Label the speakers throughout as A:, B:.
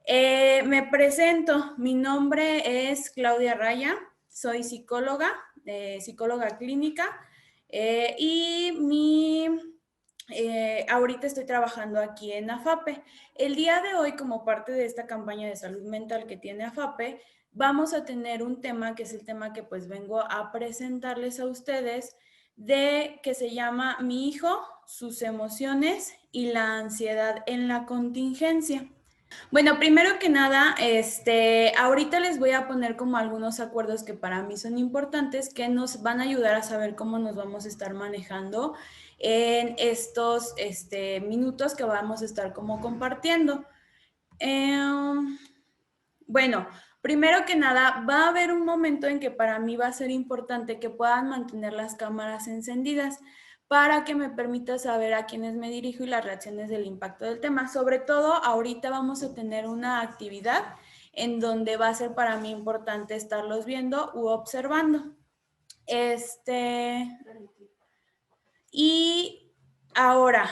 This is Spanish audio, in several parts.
A: Me presento, mi nombre es Claudia Raya, soy psicóloga, psicóloga clínica ahorita estoy trabajando aquí en AFAPE. El día de hoy, como parte de esta campaña de salud mental que tiene AFAPE, vamos a tener un tema que es el tema que pues vengo a presentarles a ustedes que se llama Mi hijo, sus emociones y la ansiedad en la contingencia. Bueno, primero que nada, ahorita les voy a poner como algunos acuerdos que para mí son importantes que nos van a ayudar a saber cómo nos vamos a estar manejando en estos minutos que vamos a estar como compartiendo. Bueno, primero que nada, va a haber un momento en que para mí va a ser importante que puedan mantener las cámaras encendidas para que me permita saber a quiénes me dirijo y las reacciones del impacto del tema. Sobre todo, ahorita vamos a tener una actividad en donde va a ser para mí importante estarlos viendo u observando. Y ahora,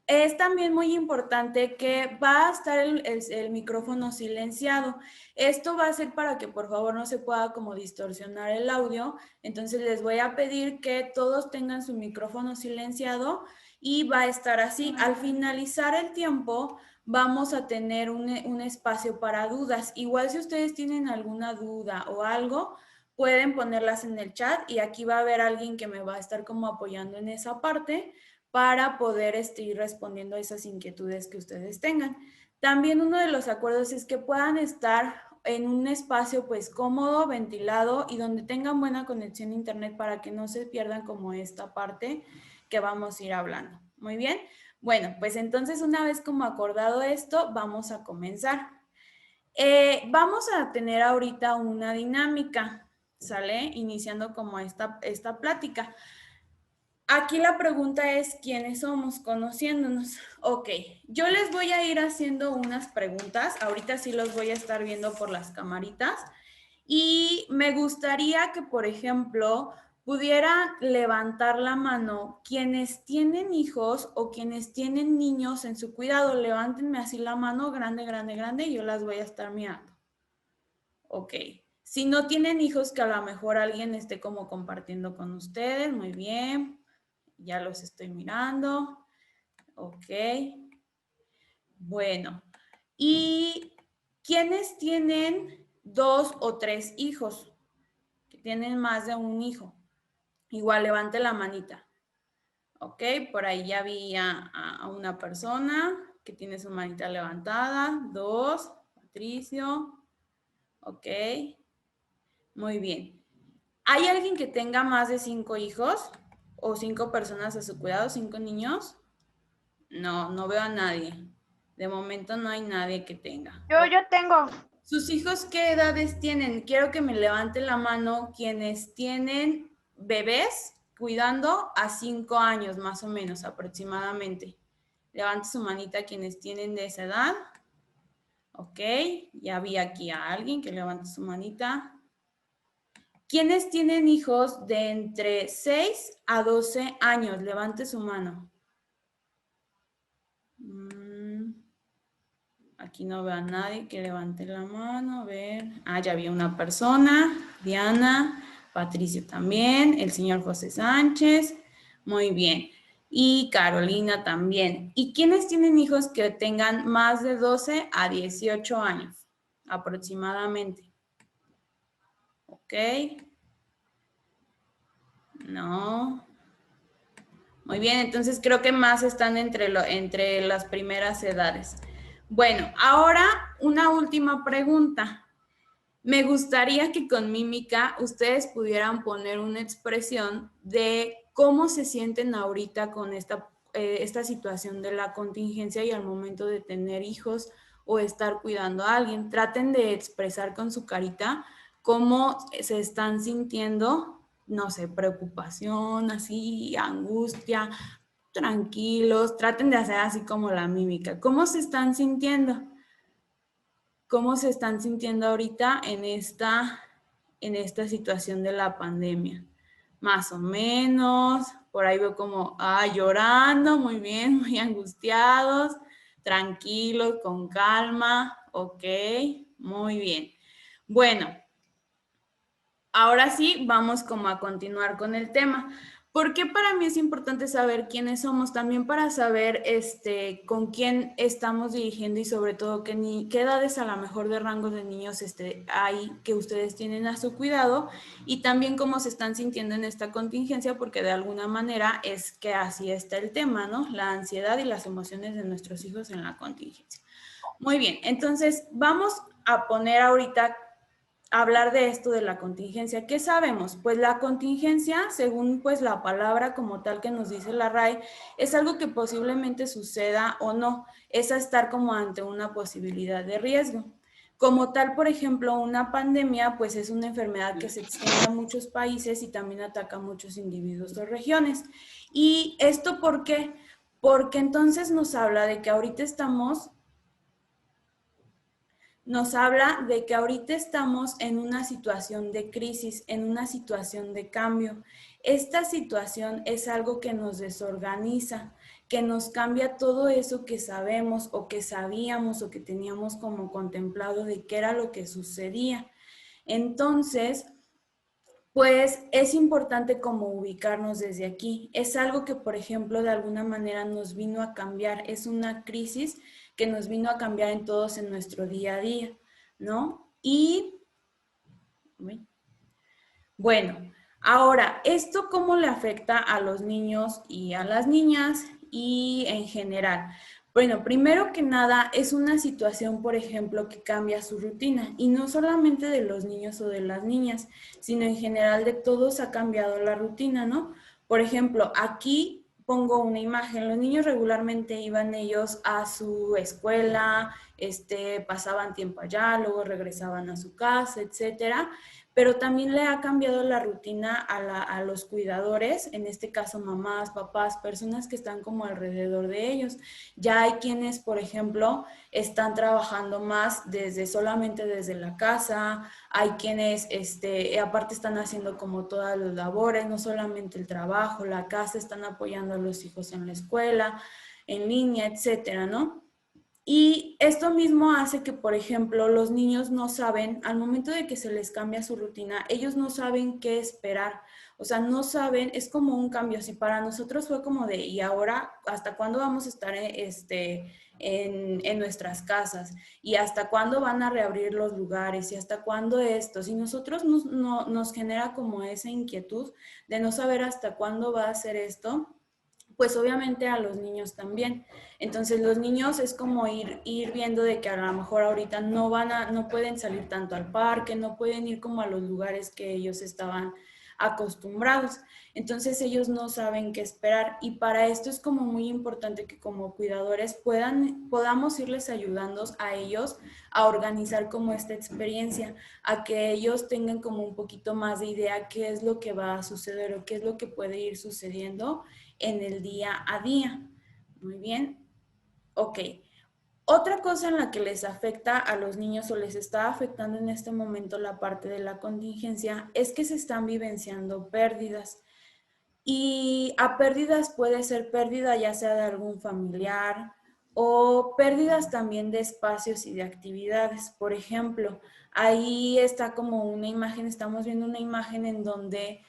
A: es también muy importante que va a estar el micrófono silenciado. Esto va a ser para que por favor no se pueda como distorsionar el audio. Entonces les voy a pedir que todos tengan su micrófono silenciado y va a estar así. Al finalizar el tiempo vamos a tener un espacio para dudas. Igual si ustedes tienen alguna duda o algo, pueden ponerlas en el chat y aquí va a haber alguien que me va a estar como apoyando en esa parte para poder ir respondiendo a esas inquietudes que ustedes tengan. También uno de los acuerdos es que puedan estar en un espacio pues cómodo, ventilado y donde tengan buena conexión a internet para que no se pierdan como esta parte que vamos a ir hablando. Muy bien. Bueno, pues entonces una vez como acordado esto, vamos a comenzar. Vamos a tener ahorita una dinámica, ¿sale? Iniciando como esta plática. Aquí la pregunta es, ¿quiénes somos? Conociéndonos. Ok, yo les voy a ir haciendo unas preguntas. Ahorita sí los voy a estar viendo por las camaritas. Y me gustaría que, por ejemplo, pudieran levantar la mano quienes tienen hijos o quienes tienen niños en su cuidado. Levántenme así la mano, grande, grande, grande, y yo las voy a estar mirando. Ok. Si no tienen hijos, que a lo mejor alguien esté como compartiendo con ustedes. Muy bien. Ya los estoy mirando. Ok. Bueno. ¿Y quiénes tienen 2 o 3 hijos? Que tienen más de un hijo. Igual levante la manita. Ok, por ahí ya vi a una persona que tiene su manita levantada. 2, Patricio. Ok. Muy bien. ¿Hay alguien que tenga más de 5 hijos? ¿O 5 personas a su cuidado? ¿5 niños? No, no veo a nadie. De momento no hay nadie que tenga.
B: Yo tengo.
A: ¿Sus hijos qué edades tienen? Quiero que me levanten la mano quienes tienen bebés cuidando a 5 años más o menos aproximadamente. Levante su manita quienes tienen de esa edad. Ok, ya vi aquí a alguien que levanta su manita. ¿Quiénes tienen hijos de entre 6 a 12 años? Levante su mano. Aquí no veo a nadie que levante la mano. A ver. Ah, ya había una persona. Diana, Patricio también, el señor José Sánchez. Muy bien. Y Carolina también. ¿Y quiénes tienen hijos que tengan más de 12 a 18 años? Aproximadamente. Ok. No. Muy bien, entonces creo que más están entre las primeras edades. Bueno, ahora una última pregunta. Me gustaría que con mímica ustedes pudieran poner una expresión de cómo se sienten ahorita con esta situación de la contingencia y al momento de tener hijos o estar cuidando a alguien. Traten de expresar con su carita cómo se están sintiendo, no sé, preocupación, así, angustia, tranquilos. Traten de hacer así como la mímica. ¿Cómo se están sintiendo? ¿Cómo se están sintiendo ahorita en esta situación de la pandemia? Más o menos, por ahí veo como, llorando, muy bien, muy angustiados, Tranquilos, con calma. Ok, muy bien. Bueno, ahora sí, vamos como a continuar con el tema. ¿Por qué para mí es importante saber quiénes somos? También para saber con quién estamos dirigiendo y sobre todo qué edades a lo mejor de rangos de niños hay que ustedes tienen a su cuidado y también cómo se están sintiendo en esta contingencia, porque de alguna manera es que así está el tema, ¿no? La ansiedad y las emociones de nuestros hijos en la contingencia. Muy bien, entonces vamos a poner ahorita hablar de esto de la contingencia. ¿Qué sabemos? Pues la contingencia, según pues la palabra como tal que nos dice la RAE, es algo que posiblemente suceda o no, es estar como ante una posibilidad de riesgo. Como tal, por ejemplo, una pandemia, pues es una enfermedad que se extiende a muchos países y también ataca a muchos individuos o regiones. ¿Y esto por qué? Porque entonces nos habla de que ahorita nos habla de que ahorita estamos en una situación de crisis, en una situación de cambio. Esta situación es algo que nos desorganiza, que nos cambia todo eso que sabemos o que sabíamos o que teníamos como contemplado de qué era lo que sucedía. Entonces, pues es importante como ubicarnos desde aquí. Es algo que, por ejemplo, de alguna manera nos vino a cambiar. Es una crisis que nos vino a cambiar en todos en nuestro día a día, ¿no? Y bueno, ahora, ¿esto cómo le afecta a los niños y a las niñas y en general? Bueno, primero que nada, es una situación, por ejemplo, que cambia su rutina y no solamente de los niños o de las niñas, sino en general de todos ha cambiado la rutina, ¿no? Por ejemplo, aquí pongo una imagen, los niños regularmente iban ellos a su escuela, pasaban tiempo allá, luego regresaban a su casa, etcétera, pero también le ha cambiado la rutina a los cuidadores, en este caso mamás, papás, personas que están como alrededor de ellos. Ya hay quienes, por ejemplo, están trabajando más solamente desde la casa, hay quienes aparte están haciendo como todas las labores, no solamente el trabajo, la casa, están apoyando a los hijos en la escuela, en línea, etcétera, ¿no? Y esto mismo hace que, por ejemplo, los niños no saben, al momento de que se les cambia su rutina, ellos no saben qué esperar. O sea, no saben, es como un cambio. Si para nosotros fue como de, ¿y ahora hasta cuándo vamos a estar en nuestras casas? ¿Y hasta cuándo van a reabrir los lugares? ¿Y hasta cuándo esto? Si nosotros nos genera como esa inquietud de no saber hasta cuándo va a ser esto, pues obviamente a los niños también. Entonces los niños es como ir viendo de que a lo mejor ahorita no pueden salir tanto al parque, no pueden ir como a los lugares que ellos estaban acostumbrados. Entonces ellos no saben qué esperar y para esto es como muy importante que como cuidadores podamos irles ayudando a ellos a organizar como esta experiencia, a que ellos tengan como un poquito más de idea qué es lo que va a suceder o qué es lo que puede ir sucediendo en el día a día. Muy bien. Ok. Otra cosa en la que les afecta a los niños o les está afectando en este momento la parte de la contingencia es que se están vivenciando pérdidas. Y a pérdidas puede ser pérdida ya sea de algún familiar o pérdidas también de espacios y de actividades. Por ejemplo, ahí está como una imagen, estamos viendo una imagen en donde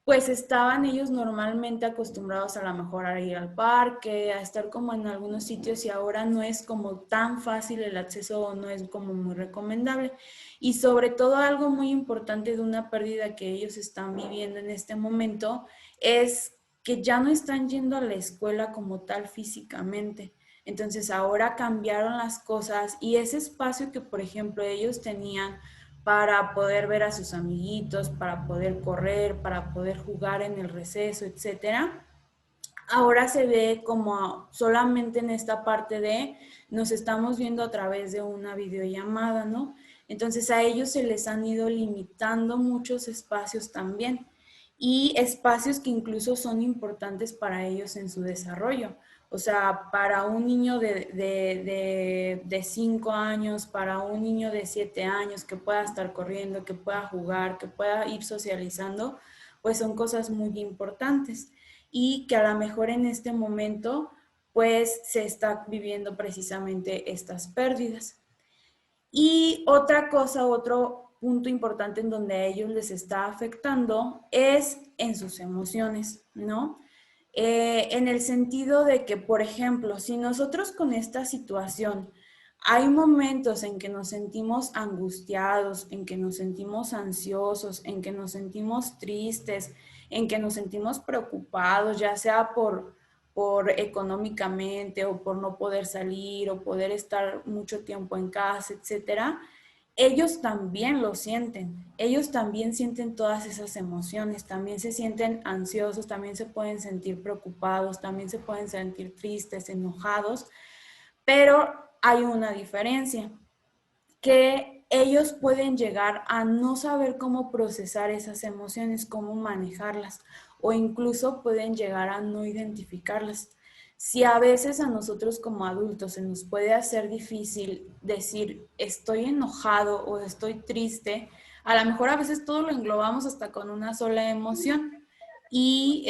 A: pues estaban ellos normalmente acostumbrados a lo mejor a ir al parque, a estar como en algunos sitios y ahora no es como tan fácil el acceso o no es como muy recomendable. Y sobre todo algo muy importante de una pérdida que ellos están viviendo en este momento es que ya no están yendo a la escuela como tal físicamente. Entonces ahora cambiaron las cosas y ese espacio que por ejemplo ellos tenían para poder ver a sus amiguitos, para poder correr, para poder jugar en el receso, etcétera. Ahora se ve como solamente en esta parte de nos estamos viendo a través de una videollamada, ¿no? Entonces a ellos se les han ido limitando muchos espacios también y espacios que incluso son importantes para ellos en su desarrollo. O sea, para un niño de 5 años, para un niño de 7 años que pueda estar corriendo, que pueda jugar, que pueda ir socializando, pues son cosas muy importantes y que a lo mejor en este momento pues se está viviendo precisamente estas pérdidas. Y otra cosa, otro punto importante en donde a ellos les está afectando es en sus emociones, ¿no? En el sentido de que, por ejemplo, si nosotros con esta situación hay momentos en que nos sentimos angustiados, en que nos sentimos ansiosos, en que nos sentimos tristes, en que nos sentimos preocupados, ya sea por económicamente o por no poder salir o poder estar mucho tiempo en casa, etcétera, ellos también lo sienten, ellos también sienten todas esas emociones, también se sienten ansiosos, también se pueden sentir preocupados, también se pueden sentir tristes, enojados, pero hay una diferencia, que ellos pueden llegar a no saber cómo procesar esas emociones, cómo manejarlas, o incluso pueden llegar a no identificarlas. Si a veces a nosotros como adultos se nos puede hacer difícil decir estoy enojado o estoy triste, a lo mejor a veces todo lo englobamos hasta con una sola emoción y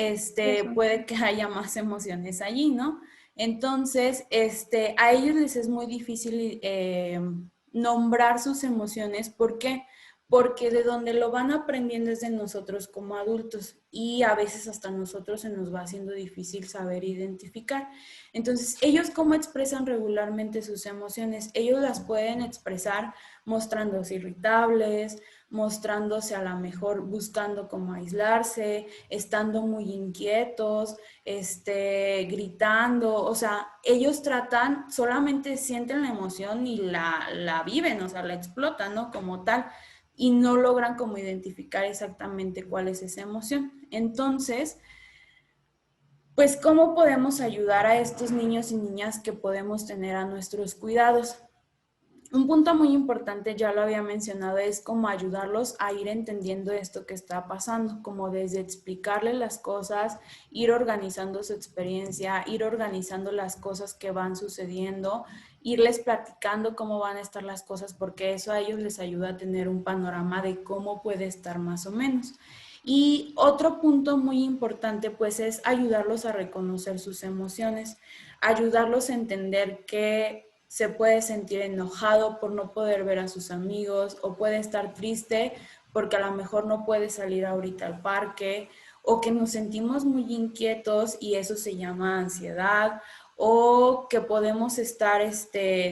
A: puede que haya más emociones allí, ¿no? Entonces, a ellos les es muy difícil nombrar sus emociones. ¿Por qué? Porque de donde lo van aprendiendo es de nosotros como adultos y a veces hasta nosotros se nos va haciendo difícil saber identificar. Entonces, ellos cómo expresan regularmente sus emociones, ellos las pueden expresar mostrándose irritables, mostrándose a lo mejor buscando cómo aislarse, estando muy inquietos, gritando, o sea, ellos tratan, solamente sienten la emoción y la viven, o sea, la explotan, ¿no? Como tal, y no logran como identificar exactamente cuál es esa emoción. Entonces, pues, ¿cómo podemos ayudar a estos niños y niñas que podemos tener a nuestros cuidados? Un punto muy importante, ya lo había mencionado, es como ayudarlos a ir entendiendo esto que está pasando, como desde explicarles las cosas, ir organizando su experiencia, ir organizando las cosas que van sucediendo, irles platicando cómo van a estar las cosas, porque eso a ellos les ayuda a tener un panorama de cómo puede estar más o menos. Y otro punto muy importante, pues, es ayudarlos a reconocer sus emociones, ayudarlos a entender que se puede sentir enojado por no poder ver a sus amigos o puede estar triste porque a lo mejor no puede salir ahorita al parque o que nos sentimos muy inquietos y eso se llama ansiedad o que podemos estar,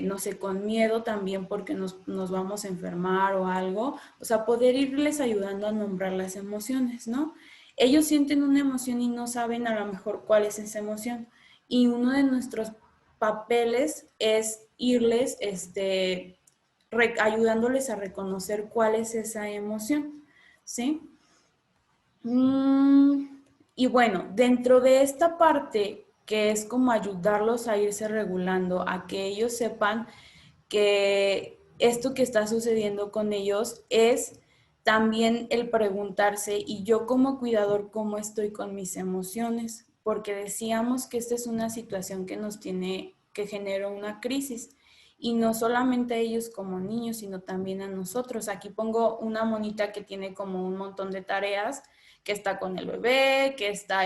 A: no sé, con miedo también porque nos vamos a enfermar o algo. O sea, poder irles ayudando a nombrar las emociones, ¿no? Ellos sienten una emoción y no saben a lo mejor cuál es esa emoción. Y uno de nuestros papeles es irles ayudándoles a reconocer cuál es esa emoción, ¿sí? Y bueno, dentro de esta parte que es como ayudarlos a irse regulando, a que ellos sepan que esto que está sucediendo con ellos es también el preguntarse, ¿y yo como cuidador cómo estoy con mis emociones? Porque decíamos que esta es una situación que nos tiene, que genera una crisis. Y no solamente a ellos como niños, sino también a nosotros. Aquí pongo una monita que tiene como un montón de tareas, que está con el bebé, que está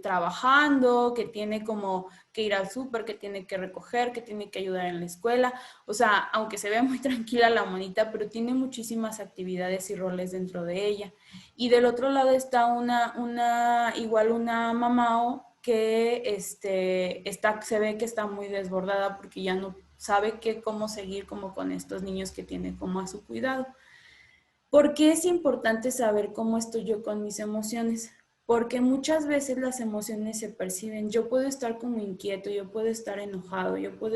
A: trabajando, que tiene como que ir al súper, que tiene que recoger, que tiene que ayudar en la escuela. O sea, aunque se vea muy tranquila la monita, pero tiene muchísimas actividades y roles dentro de ella. Y del otro lado está igual una mamá que se ve que está muy desbordada porque ya no sabe cómo seguir como con estos niños que tiene como a su cuidado. ¿Por qué es importante saber cómo estoy yo con mis emociones? Porque muchas veces las emociones se perciben. Yo puedo estar como inquieto, yo puedo estar enojado, yo puedo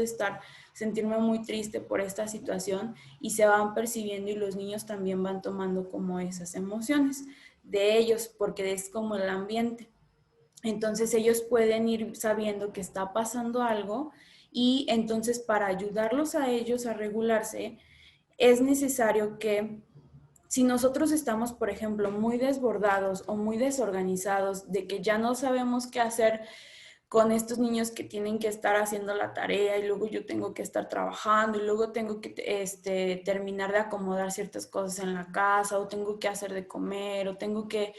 A: sentirme muy triste por esta situación y se van percibiendo y los niños también van tomando como esas emociones de ellos porque es como el ambiente. Entonces ellos pueden ir sabiendo que está pasando algo y entonces para ayudarlos a ellos a regularse es necesario que si nosotros estamos, por ejemplo, muy desbordados o muy desorganizados, de que ya no sabemos qué hacer con estos niños que tienen que estar haciendo la tarea y luego yo tengo que estar trabajando y luego tengo que terminar de acomodar ciertas cosas en la casa o tengo que hacer de comer o tengo que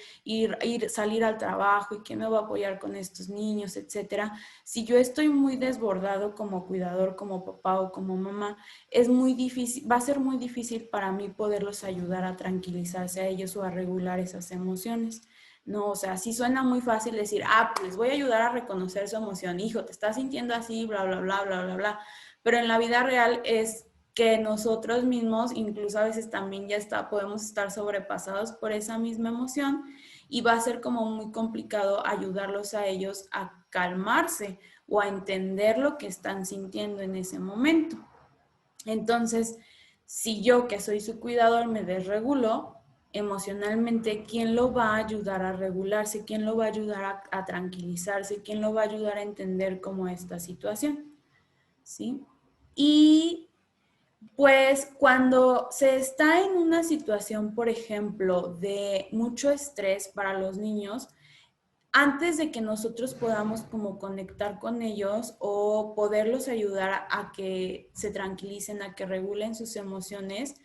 A: salir al trabajo y quién me va a apoyar con estos niños, etcétera. Si yo estoy muy desbordado como cuidador, como papá o como mamá, es muy difícil, va a ser muy difícil para mí poderlos ayudar a tranquilizarse a ellos o a regular esas emociones. No, o sea, sí suena muy fácil decir, pues les voy a ayudar a reconocer su emoción. Hijo, te estás sintiendo así, bla, bla, bla, bla, bla, bla. Pero en la vida real es que nosotros mismos, incluso a veces también podemos estar sobrepasados por esa misma emoción y va a ser como muy complicado ayudarlos a ellos a calmarse o a entender lo que están sintiendo en ese momento. Entonces, si yo que soy su cuidador me desregulo emocionalmente, ¿quién lo va a ayudar a regularse? ¿Quién lo va a ayudar a tranquilizarse? ¿Quién lo va a ayudar a entender cómo esta situación? ¿Sí? Y pues cuando se está en una situación, por ejemplo, de mucho estrés para los niños, antes de que nosotros podamos como conectar con ellos o poderlos ayudar a que se tranquilicen, a que regulen sus emociones,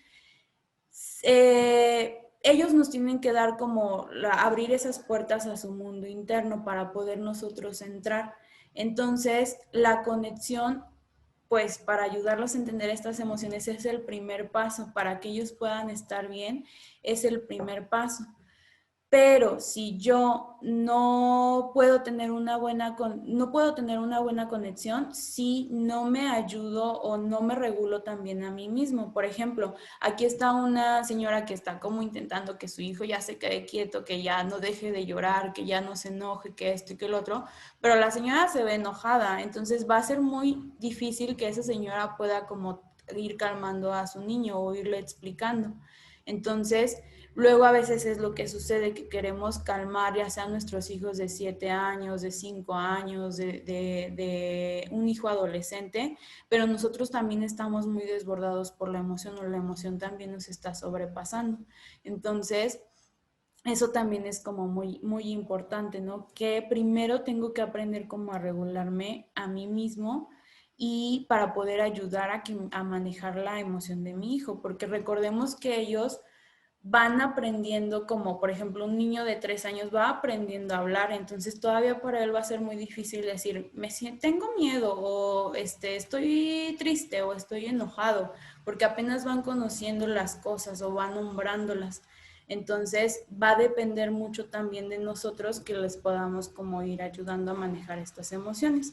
A: ellos nos tienen que dar como abrir esas puertas a su mundo interno para poder nosotros entrar. Entonces, la conexión, pues para ayudarlos a entender estas emociones es el primer paso, para que ellos puedan estar bien, es el primer paso. Pero si yo no puedo tener no puedo tener una buena conexión si no me ayudo o no me regulo también a mí mismo. Por ejemplo, aquí está una señora que está como intentando que su hijo ya se quede quieto, que ya no deje de llorar, que ya no se enoje, que esto y que el otro, pero la señora se ve enojada, entonces va a ser muy difícil que esa señora pueda como ir calmando a su niño o irle explicando. Entonces, luego a veces es lo que sucede, que queremos calmar ya sean nuestros hijos de 7 años, de 5 años, de un hijo adolescente, pero nosotros también estamos muy desbordados por la emoción o la emoción también nos está sobrepasando. Entonces, eso también es como muy, muy importante, ¿no? Que primero tengo que aprender como a regularme a mí mismo y para poder ayudar a manejar la emoción de mi hijo, porque recordemos que ellos van aprendiendo como, por ejemplo, un niño de 3 años va aprendiendo a hablar, entonces todavía para él va a ser muy difícil decir, tengo miedo o estoy triste o estoy enojado, porque apenas van conociendo las cosas o van nombrándolas. Entonces va a depender mucho también de nosotros que les podamos como ir ayudando a manejar estas emociones.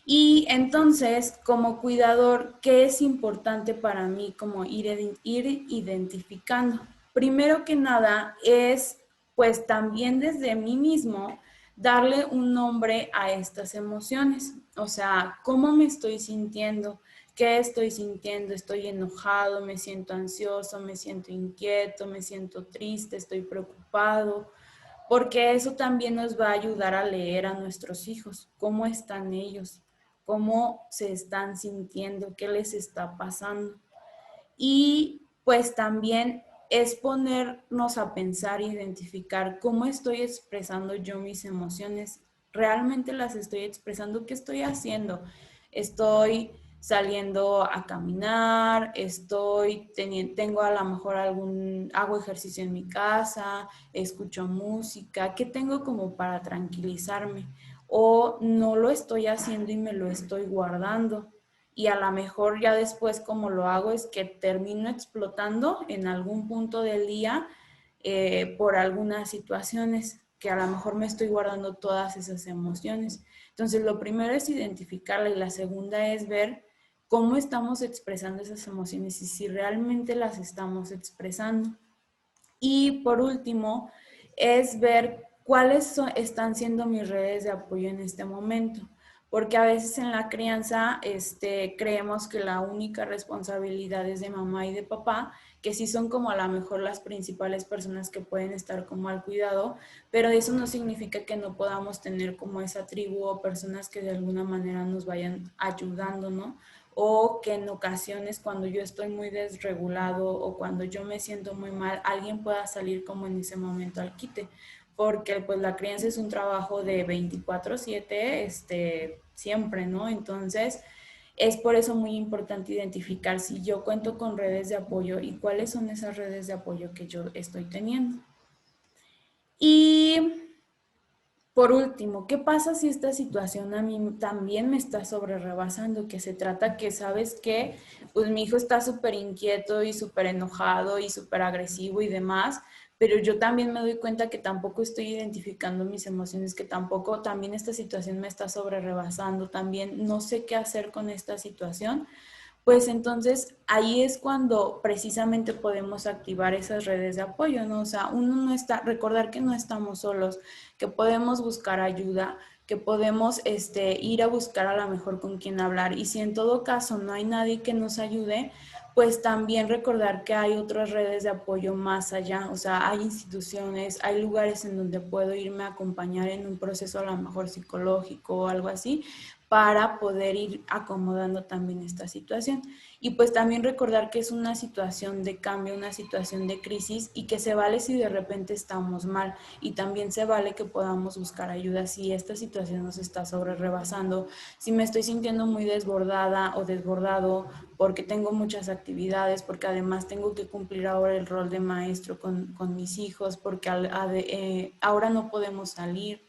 A: Y entonces, como cuidador, ¿qué es importante para mí como ir identificando? Primero que nada es, pues también desde mí mismo, darle un nombre a estas emociones. O sea, ¿cómo me estoy sintiendo? ¿Qué estoy sintiendo? ¿Estoy enojado? ¿Me siento ansioso? ¿Me siento inquieto? ¿Me siento triste? ¿Estoy preocupado? Porque eso también nos va a ayudar a leer a nuestros hijos, cómo están ellos, cómo se están sintiendo, qué les está pasando. Y pues también es ponernos a pensar, identificar cómo estoy expresando yo mis emociones. ¿Realmente las estoy expresando? ¿Qué estoy haciendo? Estoy saliendo a caminar, tengo a lo mejor hago ejercicio en mi casa, escucho música, ¿qué tengo como para tranquilizarme? O no lo estoy haciendo y me lo estoy guardando y a lo mejor ya después como lo hago es que termino explotando en algún punto del día por algunas situaciones que a lo mejor me estoy guardando todas esas emociones. Entonces lo primero es identificarla y la segunda es ver cómo estamos expresando esas emociones y si realmente las estamos expresando. Y por último, es ver están siendo mis redes de apoyo en este momento, porque a veces en la crianza creemos que la única responsabilidad es de mamá y de papá, que sí son como a lo mejor las principales personas que pueden estar como al cuidado, pero eso no significa que no podamos tener como esa tribu o personas que de alguna manera nos vayan ayudando, ¿no? O que en ocasiones cuando yo estoy muy desregulado o cuando yo me siento muy mal, alguien pueda salir como en ese momento al quite, porque pues la crianza es un trabajo de 24/7, siempre, ¿no? Entonces, es por eso muy importante identificar si yo cuento con redes de apoyo y cuáles son esas redes de apoyo que yo estoy teniendo. Y por último, ¿qué pasa si esta situación a mí también me está sobre rebasando? Que se trata que, ¿sabes qué? Pues mi hijo está súper inquieto y súper enojado y súper agresivo y demás, pero yo también me doy cuenta que tampoco estoy identificando mis emociones, que tampoco, también esta situación me está sobre rebasando, también no sé qué hacer con esta situación. Pues entonces ahí es cuando precisamente podemos activar esas redes de apoyo, ¿no? O sea, uno no está, recordar que no estamos solos, que podemos buscar ayuda, que podemos ir a buscar a lo mejor con quién hablar y si en todo caso no hay nadie que nos ayude, pues también recordar que hay otras redes de apoyo más allá, o sea, hay instituciones, hay lugares en donde puedo irme a acompañar en un proceso a lo mejor psicológico o algo así, para poder ir acomodando también esta situación. Y pues también recordar que es una situación de cambio, una situación de crisis y que se vale si de repente estamos mal y también se vale que podamos buscar ayuda si esta situación nos está sobre rebasando, si me estoy sintiendo muy desbordada o desbordado porque tengo muchas actividades, porque además tengo que cumplir ahora el rol de maestro con mis hijos, porque ahora no podemos salir,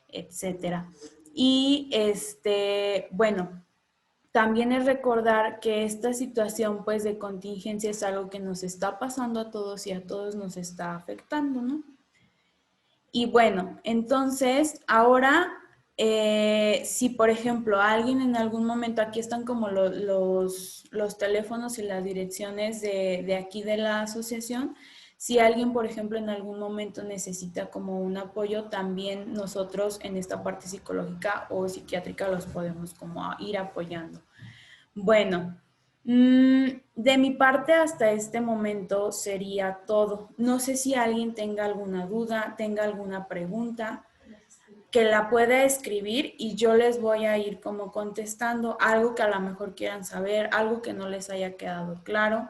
A: etcétera. Y bueno, también es recordar que esta situación pues de contingencia es algo que nos está pasando a todos y a todos nos está afectando, ¿no? Y bueno, entonces ahora, si por ejemplo alguien en algún momento, aquí están como los teléfonos y las direcciones de aquí de la asociación, si alguien por ejemplo en algún momento necesita como un apoyo, también nosotros en esta parte psicológica o psiquiátrica los podemos como ir apoyando. Bueno, de mi parte hasta este momento sería todo. No sé si alguien tenga alguna duda, tenga alguna pregunta, que la pueda escribir y yo les voy a ir como contestando algo que a lo mejor quieran saber, algo que no les haya quedado claro.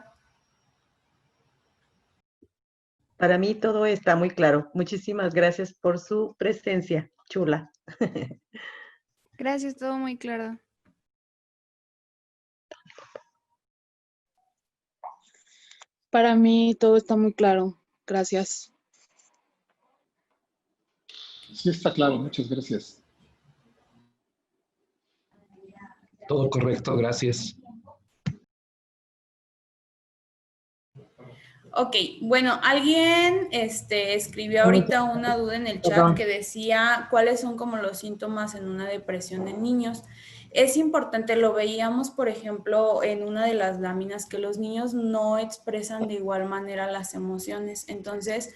B: Para mí todo está muy claro. Muchísimas gracias por su presencia, chula.
C: Gracias, todo muy claro.
D: Para mí todo está muy claro. Gracias.
E: Sí, está claro, muchas gracias.
F: Todo correcto, gracias.
A: Ok, bueno, alguien escribió ahorita una duda en el chat que decía cuáles son como los síntomas en una depresión en niños. Es importante, lo veíamos, por ejemplo, en una de las láminas, que los niños no expresan de igual manera las emociones. Entonces,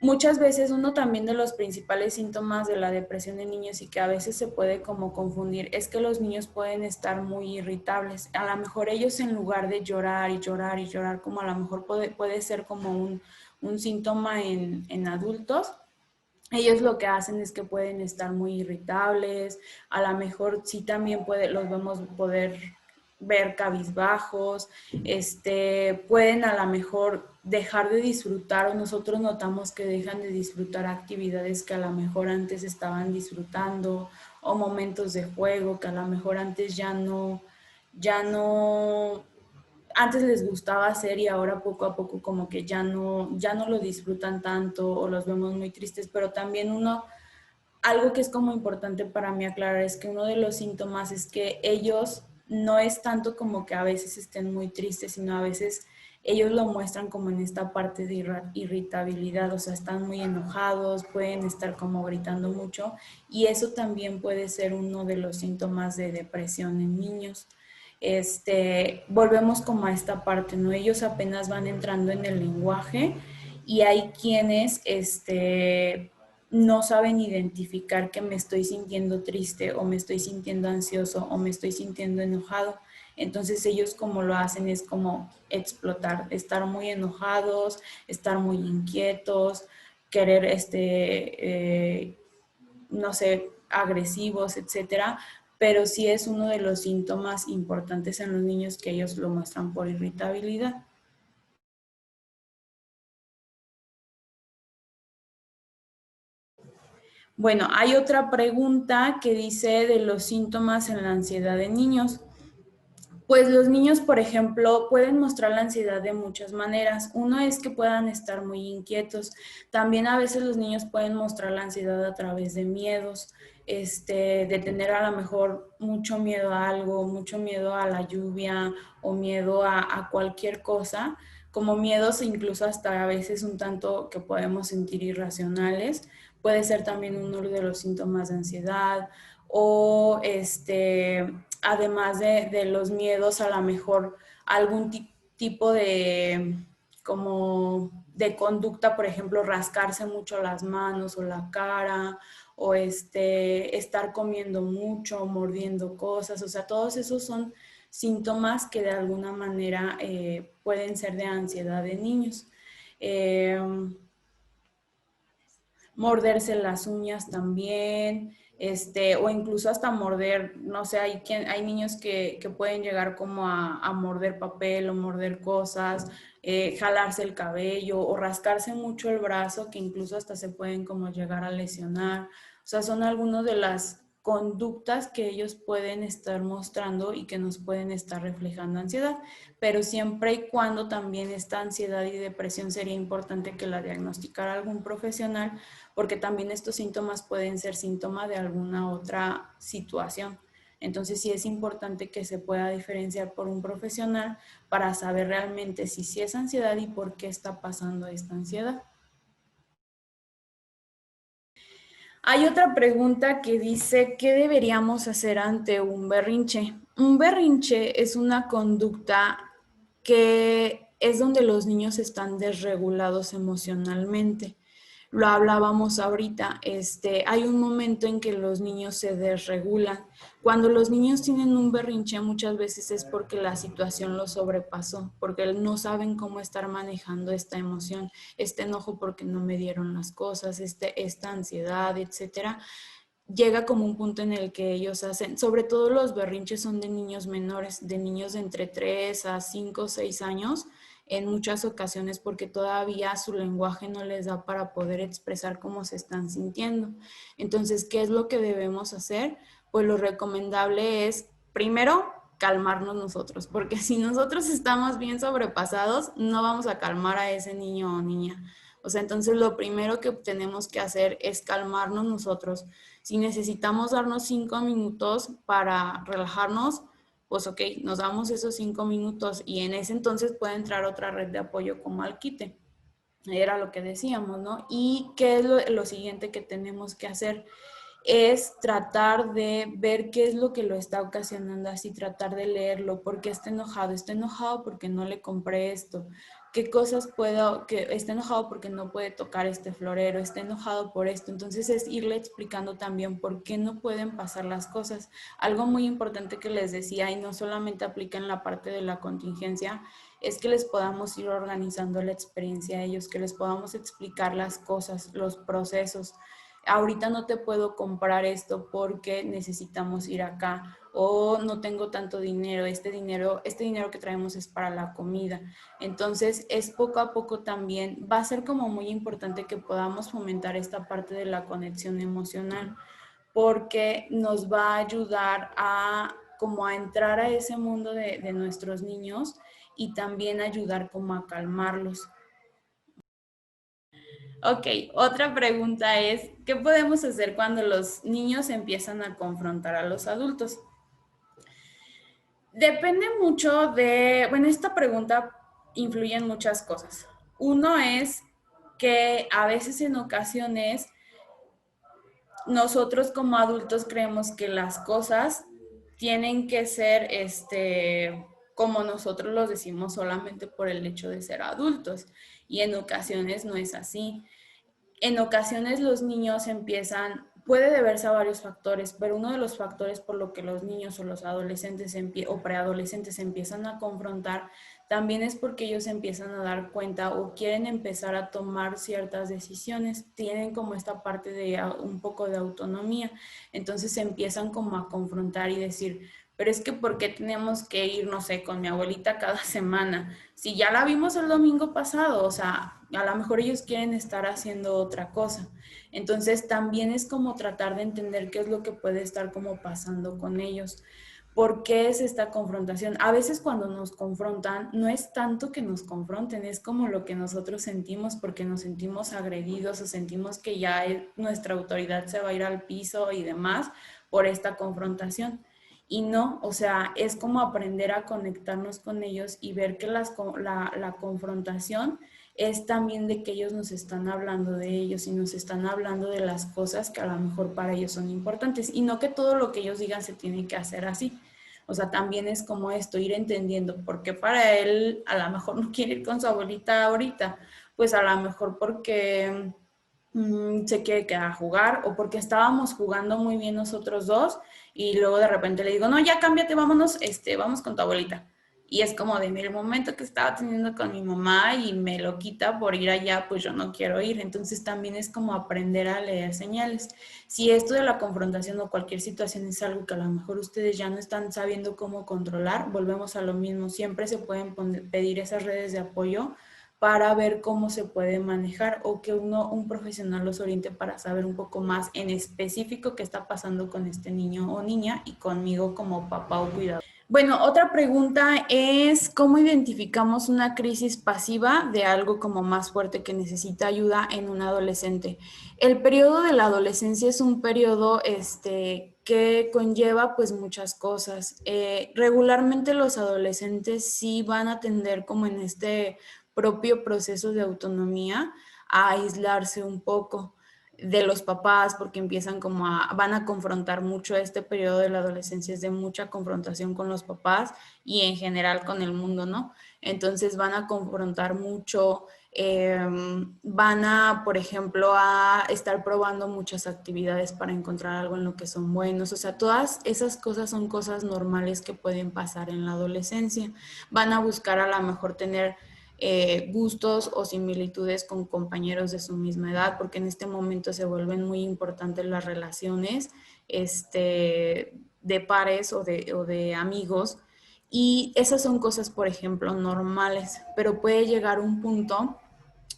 A: muchas veces uno también de los principales síntomas de la depresión en niños y que a veces se puede como confundir es que los niños pueden estar muy irritables. A lo mejor ellos en lugar de llorar y llorar y llorar, como a lo mejor puede ser como un síntoma en adultos, ellos lo que hacen es que pueden estar muy irritables, a lo mejor sí también los vemos poder ver cabizbajos, pueden a lo mejor dejar de disfrutar o nosotros notamos que dejan de disfrutar actividades que a lo mejor antes estaban disfrutando o momentos de juego que a lo mejor antes ya no antes les gustaba hacer y ahora poco a poco como que ya no lo disfrutan tanto o los vemos muy tristes, pero también algo que es como importante para mí aclarar es que uno de los síntomas es que ellos no es tanto como que a veces estén muy tristes, sino a veces ellos lo muestran como en esta parte de irritabilidad, o sea, están muy enojados, pueden estar como gritando mucho y eso también puede ser uno de los síntomas de depresión en niños. Volvemos como a esta parte, ¿no? Ellos apenas van entrando en el lenguaje y hay quienes, no saben identificar que me estoy sintiendo triste o me estoy sintiendo ansioso o me estoy sintiendo enojado. Entonces ellos como lo hacen es como explotar, estar muy enojados, estar muy inquietos, querer, no sé, agresivos, etcétera, pero sí es uno de los síntomas importantes en los niños que ellos lo muestran por irritabilidad. Bueno, hay otra pregunta que dice de los síntomas en la ansiedad de niños. Pues los niños, por ejemplo, pueden mostrar la ansiedad de muchas maneras. Uno es que puedan estar muy inquietos. También a veces los niños pueden mostrar la ansiedad a través de miedos, de tener a lo mejor mucho miedo a algo, mucho miedo a la lluvia o miedo a cualquier cosa, como miedos incluso hasta a veces un tanto que podemos sentir irracionales. Puede ser también uno de los síntomas de ansiedad o además de los miedos, a lo mejor algún tipo de como de conducta, por ejemplo, rascarse mucho las manos o la cara, o estar comiendo mucho, mordiendo cosas, o sea, todos esos son síntomas que de alguna manera pueden ser de ansiedad de niños. Morderse las uñas también, o incluso hasta morder, no sé, hay niños que pueden llegar como a morder papel o morder cosas, jalarse el cabello o rascarse mucho el brazo, que incluso hasta se pueden como llegar a lesionar. O sea, son algunas de las conductas que ellos pueden estar mostrando y que nos pueden estar reflejando ansiedad, pero siempre y cuando también esta ansiedad y depresión sería importante que la diagnosticara algún profesional, porque también estos síntomas pueden ser síntomas de alguna otra situación. Entonces sí es importante que se pueda diferenciar por un profesional para saber realmente si sí es ansiedad y por qué está pasando esta ansiedad. Hay otra pregunta que dice, ¿qué deberíamos hacer ante un berrinche? Un berrinche es una conducta que es donde los niños están desregulados emocionalmente. Lo hablábamos ahorita, hay un momento en que los niños se desregulan. Cuando los niños tienen un berrinche muchas veces es porque la situación los sobrepasó, porque no saben cómo estar manejando esta emoción, este enojo porque no me dieron las cosas, esta ansiedad, etcétera. Llega como un punto en el que ellos hacen, sobre todo los berrinches son de niños menores, de niños de entre 3 a 5 o 6 años, en muchas ocasiones porque todavía su lenguaje no les da para poder expresar cómo se están sintiendo. Entonces, ¿qué es lo que debemos hacer? Pues lo recomendable es, primero, calmarnos nosotros, porque si nosotros estamos bien sobrepasados, no vamos a calmar a ese niño o niña. O sea, entonces lo primero que tenemos que hacer es calmarnos nosotros. Si necesitamos darnos 5 minutos para relajarnos, pues ok, nos damos esos 5 minutos y en ese entonces puede entrar otra red de apoyo como Alquite. Era lo que decíamos, ¿no? Y qué es lo siguiente que tenemos que hacer es tratar de ver qué es lo que lo está ocasionando así, tratar de leerlo, por qué está enojado porque no le compré esto, qué cosas que está enojado porque no puede tocar este florero, está enojado por esto. Entonces es irle explicando también por qué no pueden pasar las cosas. Algo muy importante que les decía, y no solamente aplica en la parte de la contingencia, es que les podamos ir organizando la experiencia a ellos, que les podamos explicar las cosas, los procesos. Ahorita no te puedo comprar esto porque necesitamos ir acá, o no tengo tanto dinero, este dinero que traemos es para la comida. Entonces es poco a poco también, va a ser como muy importante que podamos fomentar esta parte de la conexión emocional, porque nos va a ayudar a como a entrar a ese mundo de nuestros niños y también ayudar como a calmarlos. Ok, otra pregunta es, ¿qué podemos hacer cuando los niños empiezan a confrontar a los adultos? Depende mucho bueno, esta pregunta influye en muchas cosas. Uno es que a veces en ocasiones nosotros como adultos creemos que las cosas tienen que ser como nosotros los decimos solamente por el hecho de ser adultos, y en ocasiones no es así. En ocasiones los niños puede deberse a varios factores, pero uno de los factores por lo que los niños o los adolescentes o preadolescentes empiezan a confrontar también es porque ellos empiezan a dar cuenta o quieren empezar a tomar ciertas decisiones, tienen como esta parte de un poco de autonomía, entonces empiezan como a confrontar y decir, pero es que ¿por qué tenemos que ir, no sé, con mi abuelita cada semana? Si ya la vimos el domingo pasado, o sea, a lo mejor ellos quieren estar haciendo otra cosa. Entonces también es como tratar de entender qué es lo que puede estar como pasando con ellos. ¿Por qué es esta confrontación? A veces cuando nos confrontan, no es tanto que nos confronten, es como lo que nosotros sentimos porque nos sentimos agredidos o sentimos que ya nuestra autoridad se va a ir al piso y demás por esta confrontación. Y no, o sea, es como aprender a conectarnos con ellos y ver que la confrontación es también de que ellos nos están hablando de ellos y nos están hablando de las cosas que a lo mejor para ellos son importantes y no que todo lo que ellos digan se tiene que hacer así. O sea, también es como esto, ir entendiendo por qué para él a lo mejor no quiere ir con su abuelita ahorita, pues a lo mejor porque se quiere quedar a jugar o porque estábamos jugando muy bien nosotros dos y luego de repente le digo, no, ya cámbiate, vámonos, vamos con tu abuelita. Y es como de el momento que estaba teniendo con mi mamá y me lo quita por ir allá, pues yo no quiero ir. Entonces también es como aprender a leer señales. Si esto de la confrontación o cualquier situación es algo que a lo mejor ustedes ya no están sabiendo cómo controlar, volvemos a lo mismo. Siempre se pueden pedir esas redes de apoyo para ver cómo se puede manejar o que un profesional los oriente para saber un poco más en específico qué está pasando con este niño o niña y conmigo como papá o cuidador. Bueno, otra pregunta es ¿cómo identificamos una crisis pasiva de algo como más fuerte que necesita ayuda en un adolescente? El periodo de la adolescencia es un periodo que conlleva pues muchas cosas. Regularmente los adolescentes sí van a tender como en este propio proceso de autonomía a aislarse un poco de los papás porque empiezan como van a confrontar mucho este periodo de la adolescencia, es de mucha confrontación con los papás y en general con el mundo, ¿no? Entonces van a confrontar mucho, van a, por ejemplo, a estar probando muchas actividades para encontrar algo en lo que son buenos, o sea, todas esas cosas son cosas normales que pueden pasar en la adolescencia. Van a buscar a lo mejor tener gustos o similitudes con compañeros de su misma edad, porque en este momento se vuelven muy importantes las relaciones de pares o de amigos. Y esas son cosas, por ejemplo, normales, pero puede llegar un punto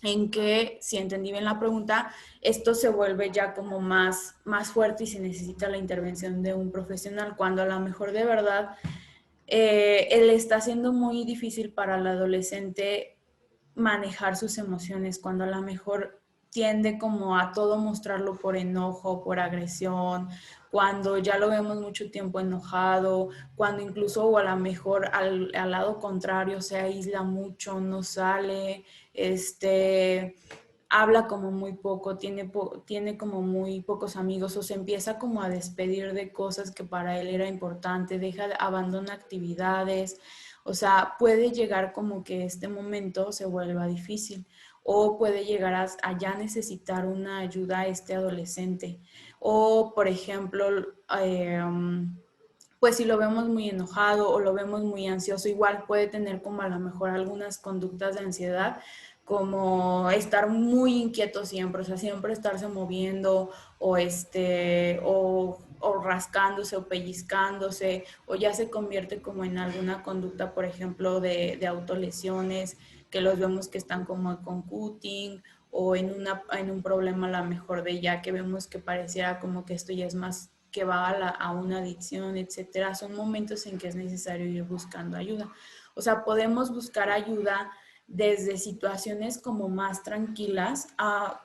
A: en que, si entendí bien la pregunta, esto se vuelve ya como más fuerte y se necesita la intervención de un profesional, cuando a lo mejor de verdad él está siendo muy difícil para el adolescente manejar sus emociones, cuando a lo mejor tiende como a todo mostrarlo por enojo, por agresión, cuando ya lo vemos mucho tiempo enojado, cuando incluso o a lo mejor al lado contrario se aísla mucho, no sale, habla como muy poco, tiene como muy pocos amigos o se empieza como a despedir de cosas que para él era importante, abandona actividades, o sea, puede llegar como que este momento se vuelva difícil o puede llegar a ya necesitar una ayuda a este adolescente o, por ejemplo, pues si lo vemos muy enojado o lo vemos muy ansioso, igual puede tener como a lo mejor algunas conductas de ansiedad, como estar muy inquieto siempre, o sea, siempre estarse moviendo o rascándose o pellizcándose, o ya se convierte como en alguna conducta, por ejemplo, de autolesiones, que los vemos que están como con cutting o en un problema a lo mejor de ya que vemos que pareciera como que esto ya es más que va a una adicción, etcétera. Son momentos en que es necesario ir buscando ayuda. O sea, podemos buscar ayuda desde situaciones como más tranquilas a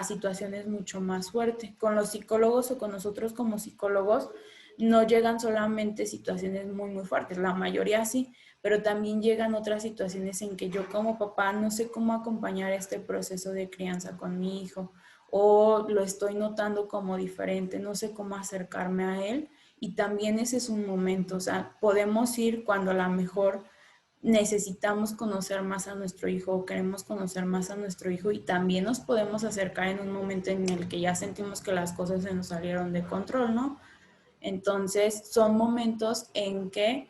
A: situaciones mucho más fuertes. Con los psicólogos o con nosotros como psicólogos no llegan solamente situaciones muy fuertes, la mayoría sí, pero también llegan otras situaciones en que yo como papá no sé cómo acompañar este proceso de crianza con mi hijo o lo estoy notando como diferente, no sé cómo acercarme a él y también ese es un momento, o sea, podemos ir cuando a lo mejor necesitamos conocer más a nuestro hijo o queremos conocer más a nuestro hijo y también nos podemos acercar en un momento en el que ya sentimos que las cosas se nos salieron de control, ¿no? Entonces son momentos en que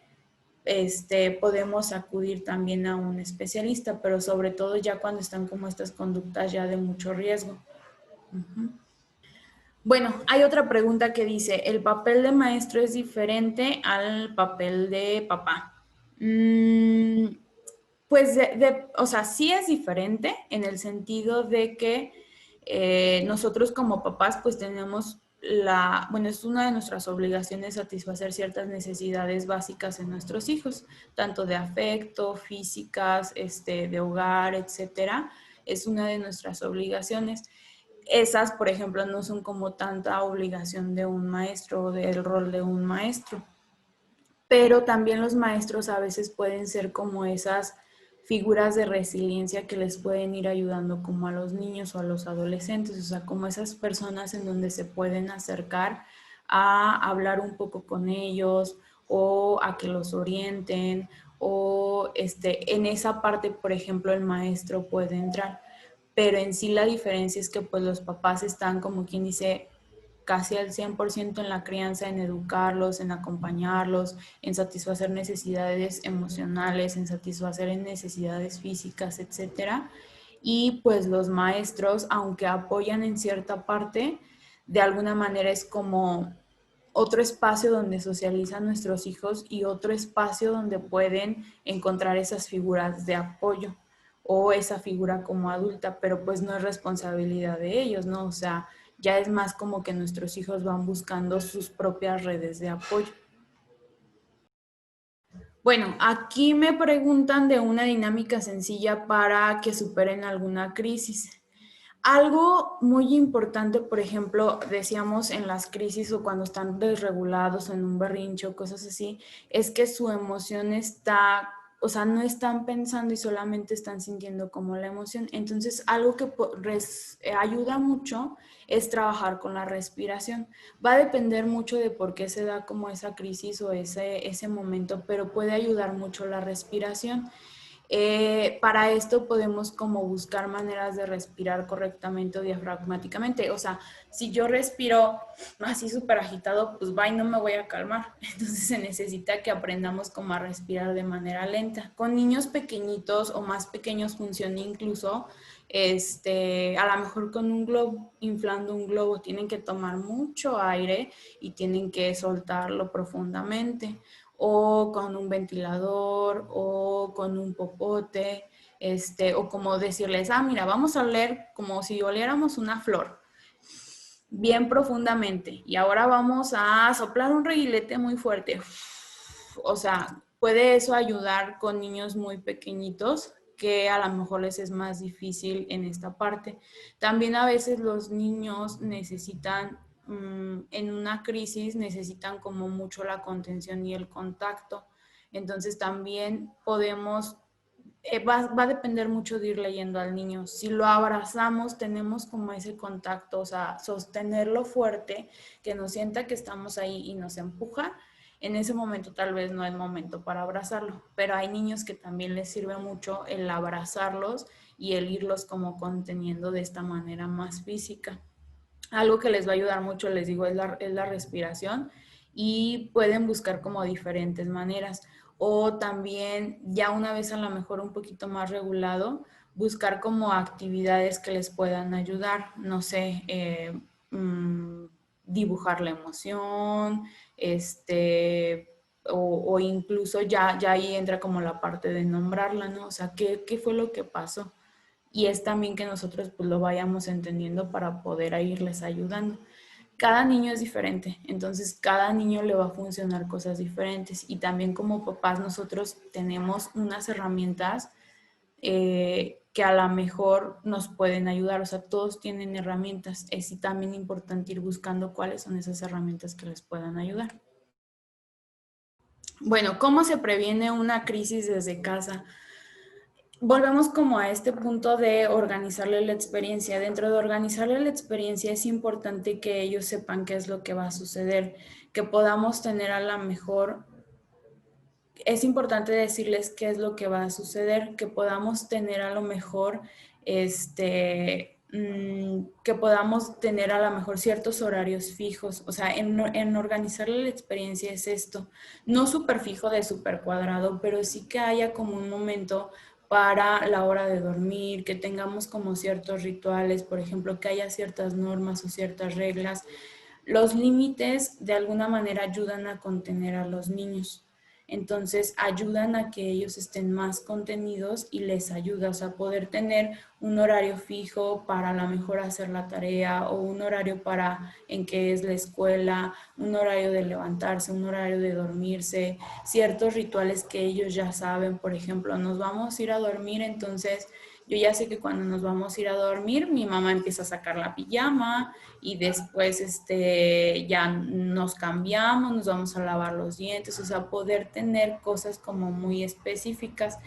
A: podemos acudir también a un especialista, pero sobre todo ya cuando están como estas conductas ya de mucho riesgo. Bueno, hay otra pregunta que dice, ¿el papel de maestro es diferente al papel de papá? Pues, o sea, sí es diferente en el sentido de que nosotros como papás pues tenemos bueno, es una de nuestras obligaciones satisfacer ciertas necesidades básicas en nuestros hijos, tanto de afecto, físicas, de hogar, etcétera. Es una de nuestras obligaciones. Esas, por ejemplo, no son como tanta obligación de un maestro o del rol de un maestro, pero también los maestros a veces pueden ser como esas figuras de resiliencia que les pueden ir ayudando como a los niños o a los adolescentes, o sea, como esas personas en donde se pueden acercar a hablar un poco con ellos o a que los orienten o en esa parte, por ejemplo, el maestro puede entrar, pero en sí la diferencia es que pues los papás están como quien dice casi al 100% en la crianza, en educarlos, en acompañarlos, en satisfacer necesidades emocionales, en satisfacer necesidades físicas, etcétera. Y pues los maestros, aunque apoyan en cierta parte, de alguna manera es como otro espacio donde socializan nuestros hijos y otro espacio donde pueden encontrar esas figuras de apoyo o esa figura como adulta, pero pues no es responsabilidad de ellos, ¿no? O sea, ya es más como que nuestros hijos van buscando sus propias redes de apoyo. Bueno, aquí me preguntan de una dinámica sencilla para que superen alguna crisis. Algo muy importante, por ejemplo, decíamos en las crisis o cuando están desregulados o en un berrinche o cosas así, es que su emoción está, o sea, no están pensando y solamente están sintiendo como la emoción. Entonces, algo que ayuda mucho es trabajar con la respiración. Va a depender mucho de por qué se da como esa crisis o ese momento, pero puede ayudar mucho la respiración. Para esto podemos como buscar maneras de respirar correctamente o diafragmáticamente. O sea, si yo respiro así súper agitado, pues va y no me voy a calmar. Entonces se necesita que aprendamos como a respirar de manera lenta. Con niños pequeñitos o más pequeños funciona incluso, a lo mejor con un globo, inflando un globo, tienen que tomar mucho aire y tienen que soltarlo profundamente, o con un ventilador, o con un popote, o como decirles, mira, vamos a oler como si oliéramos una flor, bien profundamente, y ahora vamos a soplar un reguilete muy fuerte. O sea, puede eso ayudar con niños muy pequeñitos que a lo mejor les es más difícil en esta parte. También a veces los niños necesitan en una crisis necesitan como mucho la contención y el contacto. Entonces también podemos, va a depender mucho de ir leyendo al niño. Si lo abrazamos, tenemos como ese contacto, o sea, sostenerlo fuerte, que nos sienta que estamos ahí y nos empuja. En ese momento tal vez no es momento para abrazarlo, pero hay niños que también les sirve mucho el abrazarlos y el irlos como conteniendo de esta manera más física. Algo que les va a ayudar mucho, les digo, es la respiración, y pueden buscar como diferentes maneras. O también, ya una vez a lo mejor un poquito más regulado, buscar como actividades que les puedan ayudar. No sé, dibujar la emoción, o incluso ya ahí entra como la parte de nombrarla, ¿no? O sea, ¿qué fue lo que pasó? Y es también que nosotros pues lo vayamos entendiendo para poder irles ayudando. Cada niño es diferente, entonces cada niño le va a funcionar cosas diferentes, y también como papás nosotros tenemos unas herramientas que a lo mejor nos pueden ayudar. O sea, todos tienen herramientas, es también importante ir buscando cuáles son esas herramientas que les puedan ayudar. Bueno, ¿cómo se previene una crisis desde casa? Volvemos como a este punto de organizarle la experiencia. Dentro de organizarle la experiencia es importante que ellos sepan qué es lo que va a suceder, que podamos tener a la mejor, es importante decirles qué es lo que va a suceder, que podamos tener a lo mejor, que podamos tener a lo mejor ciertos horarios fijos. O sea, en organizarle la experiencia es esto, no súper fijo de súper cuadrado, pero sí que haya como un momento para la hora de dormir, que tengamos como ciertos rituales, por ejemplo, que haya ciertas normas o ciertas reglas. Los límites de alguna manera ayudan a contener a los niños. Entonces ayudan a que ellos estén más contenidos y les ayuda, o sea, poder tener un horario fijo para a lo mejor hacer la tarea o un horario para en qué es la escuela, un horario de levantarse, un horario de dormirse, ciertos rituales que ellos ya saben, por ejemplo, nos vamos a ir a dormir, entonces yo ya sé que cuando nos vamos a ir a dormir, mi mamá empieza a sacar la pijama y después ya nos cambiamos, nos vamos a lavar los dientes, o sea, poder tener cosas como muy específicas.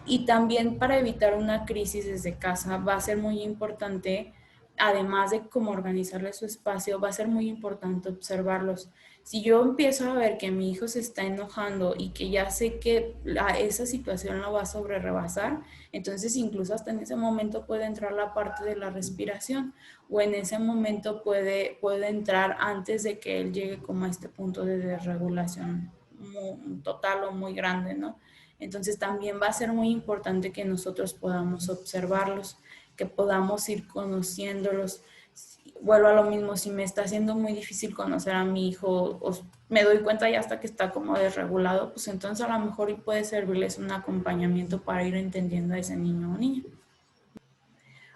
A: Y también para evitar una crisis desde casa va a ser muy importante, además de cómo organizarle su espacio, va a ser muy importante observarlos. Si yo empiezo a ver que mi hijo se está enojando y que ya sé que esa situación lo va a rebasar, entonces incluso hasta en ese momento puede entrar la parte de la respiración o en ese momento puede entrar antes de que él llegue como a este punto de desregulación total o muy grande, ¿no? Entonces también va a ser muy importante que nosotros podamos observarlos, que podamos ir conociéndolos. Vuelvo a lo mismo, si me está haciendo muy difícil conocer a mi hijo, o me doy cuenta ya hasta que está como desregulado, pues entonces a lo mejor puede servirles un acompañamiento para ir entendiendo a ese niño o niña.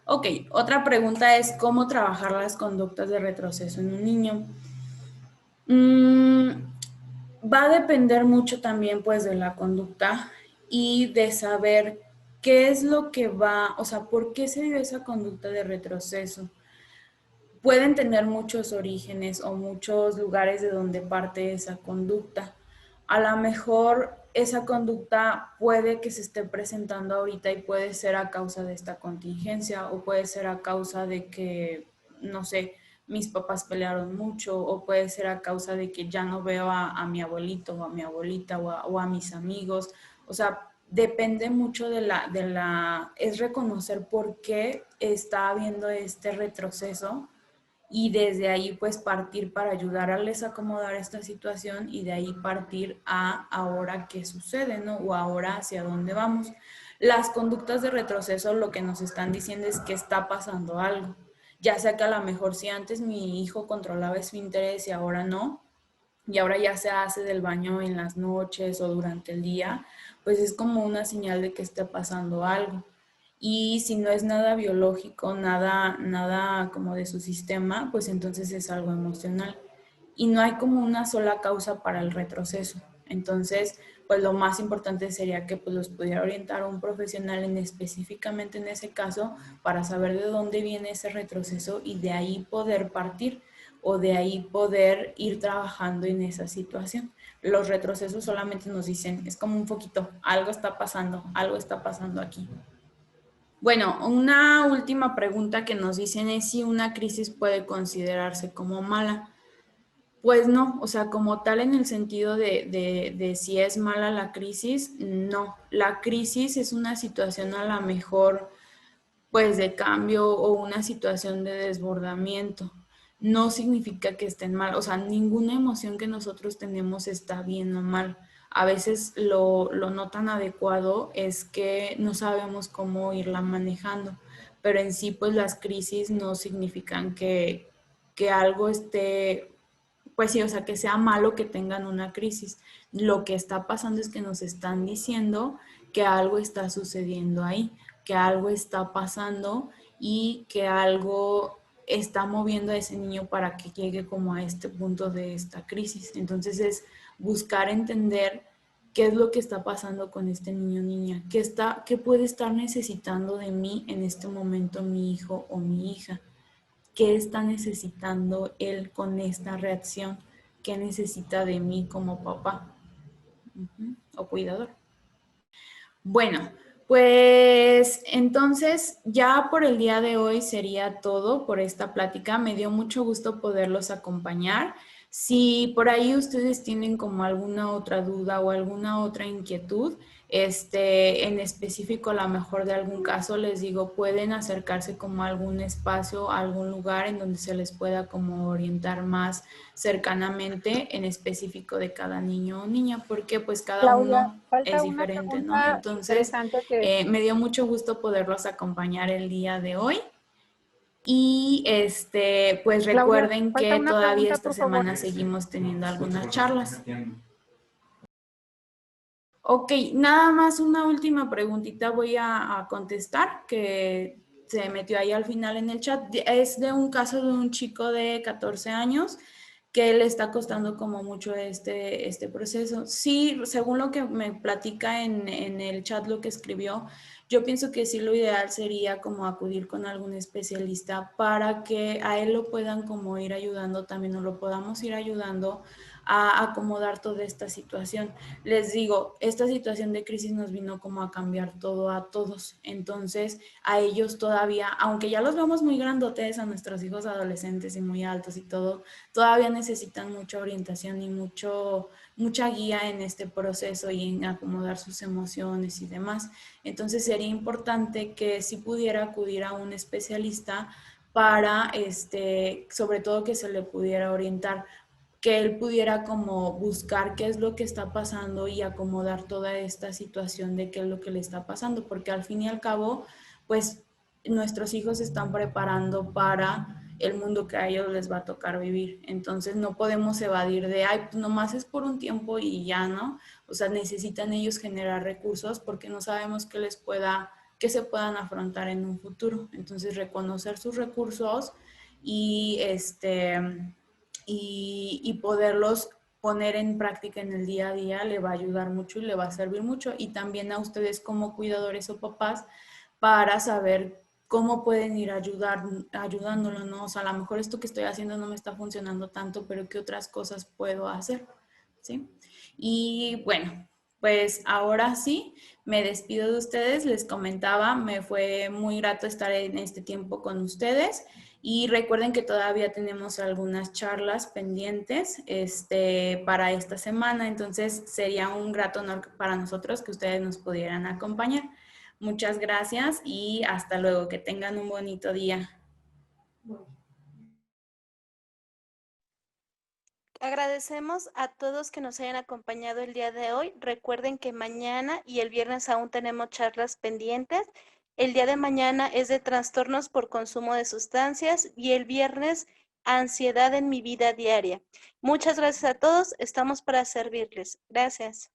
A: Ok, otra pregunta es cómo trabajar las conductas de retroceso en un niño. Va a depender mucho también pues de la conducta y de saber qué es lo que va, o sea, por qué se dio esa conducta de retroceso. Pueden tener muchos orígenes o muchos lugares de donde parte esa conducta. A lo mejor esa conducta puede que se esté presentando ahorita y puede ser a causa de esta contingencia o puede ser a causa de que, no sé, mis papás pelearon mucho o puede ser a causa de que ya no veo a mi abuelito o a mi abuelita o a mis amigos. O sea, depende mucho es reconocer por qué está habiendo este retroceso y desde ahí pues partir para ayudarles a acomodar esta situación y de ahí partir a ahora qué sucede, ¿no? O ahora hacia dónde vamos. Las conductas de retroceso lo que nos están diciendo es que está pasando algo. Ya sea que a lo mejor si antes mi hijo controlaba su interés y ahora no, y ahora ya se hace del baño en las noches o durante el día, pues es como una señal de que está pasando algo. Y si no es nada biológico, nada como de su sistema, pues entonces es algo emocional. Y no hay como una sola causa para el retroceso. Entonces, pues lo más importante sería que pues, los pudiera orientar a un profesional específicamente en ese caso para saber de dónde viene ese retroceso y de ahí poder partir o de ahí poder ir trabajando en esa situación. Los retrocesos solamente nos dicen, es como un foquito, algo está pasando aquí. Bueno, una última pregunta que nos dicen es si una crisis puede considerarse como mala. Pues no, o sea, como tal en el sentido de si es mala la crisis, no. La crisis es una situación a lo mejor pues de cambio o una situación de desbordamiento. No significa que estén mal, o sea, ninguna emoción que nosotros tenemos está bien o mal. A veces lo no tan adecuado es que no sabemos cómo irla manejando, pero en sí pues las crisis no significan que algo esté, pues sí, o sea, que sea malo que tengan una crisis. Lo que está pasando es que nos están diciendo que algo está sucediendo ahí, que algo está pasando y que algo está moviendo a ese niño para que llegue como a este punto de esta crisis. Entonces es buscar entender qué es lo que está pasando con este niño o niña, qué puede estar necesitando de mí en este momento mi hijo o mi hija, qué está necesitando él con esta reacción, qué necesita de mí como papá o cuidador. Bueno, pues entonces ya por el día de hoy sería todo por esta plática. Me dio mucho gusto poderlos acompañar. Si por ahí ustedes tienen como alguna otra duda o alguna otra inquietud, En específico, a lo mejor de algún caso, les digo, pueden acercarse como a algún espacio, a algún lugar en donde se les pueda como orientar más cercanamente en específico de cada niño o niña, porque pues cada
G: Claudia,
A: uno
G: falta
A: es
G: una
A: diferente, ¿no?
G: pregunta
A: Entonces,
G: interesante que
A: me dio mucho gusto poderlos acompañar el día de hoy. Y pues
G: Claudia,
A: recuerden
G: falta
A: que
G: una
A: todavía
G: pregunta,
A: esta
G: por favor.
A: semana seguimos teniendo algunas charlas. Ok, nada más una última preguntita voy a contestar, que se metió ahí al final en el chat. Es de un caso de un chico de 14 años que le está costando como mucho este proceso. Sí, según lo que me platica en el chat, lo que escribió, yo pienso que sí lo ideal sería como acudir con algún especialista para que a él lo puedan como ir ayudando también, o lo podamos ir ayudando a acomodar toda esta situación. Les digo, esta situación de crisis nos vino como a cambiar todo a todos. Entonces, a ellos todavía, aunque ya los vemos muy grandotes, a nuestros hijos adolescentes y muy altos y todo, todavía necesitan mucha orientación y mucha guía en este proceso y en acomodar sus emociones y demás. Entonces, sería importante que si pudiera acudir a un especialista para, sobre todo que se le pudiera orientar, que él pudiera como buscar qué es lo que está pasando y acomodar toda esta situación de qué es lo que le está pasando, porque al fin y al cabo, pues nuestros hijos se están preparando para el mundo que a ellos les va a tocar vivir. Entonces no podemos evadir de, ay, pues nomás es por un tiempo y ya, ¿no? O sea, necesitan ellos generar recursos porque no sabemos qué se puedan afrontar en un futuro. Entonces reconocer sus recursos y y poderlos poner en práctica en el día a día le va a ayudar mucho y le va a servir mucho. Y también a ustedes como cuidadores o papás para saber cómo pueden ir ayudándolo, ¿no? O sea, a lo mejor esto que estoy haciendo no me está funcionando tanto, pero ¿qué otras cosas puedo hacer? ¿Sí? Y bueno, pues ahora sí, me despido de ustedes. Les comentaba, me fue muy grato estar en este tiempo con ustedes. Y recuerden que todavía tenemos algunas charlas pendientes para esta semana, entonces sería un grato honor para nosotros que ustedes nos pudieran acompañar. Muchas gracias y hasta luego. Que tengan un bonito día.
H: Agradecemos a todos que nos hayan acompañado el día de hoy. Recuerden que mañana y el viernes aún tenemos charlas pendientes. El día de mañana es de trastornos por consumo de sustancias y el viernes ansiedad en mi vida diaria. Muchas gracias a todos. Estamos para servirles. Gracias.